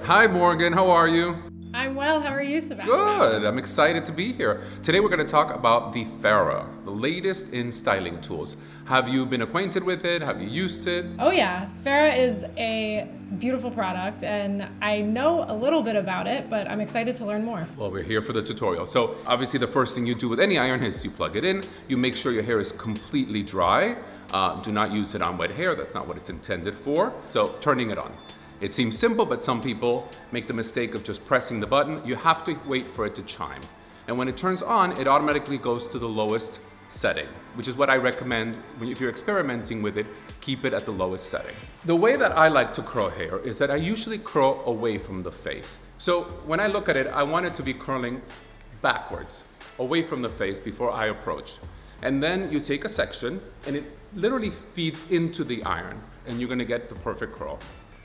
Hi Morgan, how are you? I'm well. How are you, Sebastian? Good, I'm excited to be here. Today we're going to talk about the Farrah, the latest in styling tools. Have you been acquainted with it? Have you used it? Oh yeah, Farrah is a beautiful product and I know a little bit about it, but I'm excited to learn more. Well, we're here for the tutorial. So obviously the first thing you do with any iron is you plug it in, you make sure your hair is completely dry. Do not use it on wet hair, that's not what it's intended for. So turning it on. It seems simple, but some people make the mistake of just pressing the button. You have to wait for it to chime. And when it turns on, it automatically goes to the lowest setting, which is what I recommend. If you're experimenting with it, keep it at the lowest setting. The way that I like to curl hair is that I usually curl away from the face. So when I look at it, I want it to be curling backwards, away from the face before I approach. And then you take a section and it literally feeds into the iron and you're gonna get the perfect curl.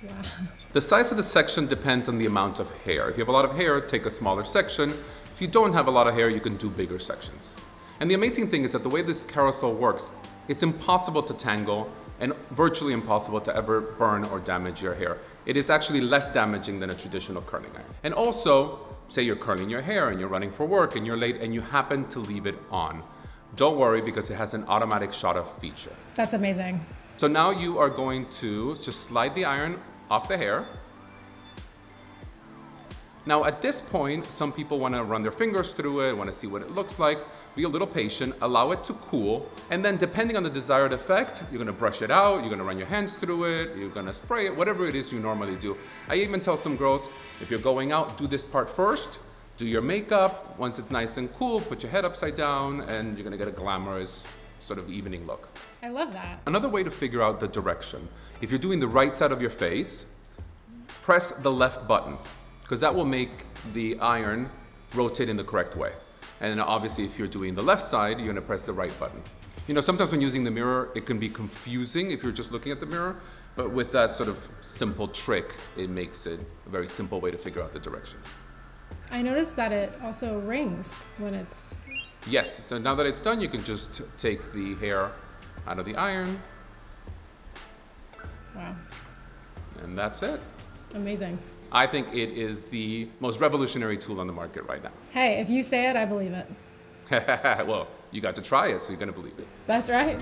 Wow. The size of the section depends on the amount of hair. If you have a lot of hair, take a smaller section. If you don't have a lot of hair, you can do bigger sections. And the amazing thing is that the way this carousel works, it's impossible to tangle and virtually impossible to ever burn or damage your hair. It is actually less damaging than a traditional curling iron. And also, say you're curling your hair and you're running for work and you're late and you happen to leave it on. Don't worry because it has an automatic shut-off feature. That's amazing. So now you are going to just slide the iron off the hair. Now at this point, some people want to run their fingers through it, want to see what it looks like. Be a little patient, allow it to cool, and then depending on the desired effect, you're going to brush it out, you're going to run your hands through it, you're going to spray it, whatever it is you normally do. I even tell some girls, if you're going out, do this part first, do your makeup. Once it's nice and cool, put your head upside down, and you're going to get a glamorous sort of evening look. I love that. Another way to figure out the direction, if you're doing the right side of your face, press the left button, because that will make the iron rotate in the correct way. And then obviously if you're doing the left side, you're gonna press the right button. You know, sometimes when using the mirror, it can be confusing if you're just looking at the mirror, but with that sort of simple trick, it makes it a very simple way to figure out the direction. I noticed that it also rings when it's... Yes, so now that it's done, you can just take the hair out of the iron. Wow. And that's it. Amazing. I think it is the most revolutionary tool on the market right now. Hey, if you say it, I believe it. Well, you got to try it, so you're gonna believe it. That's right.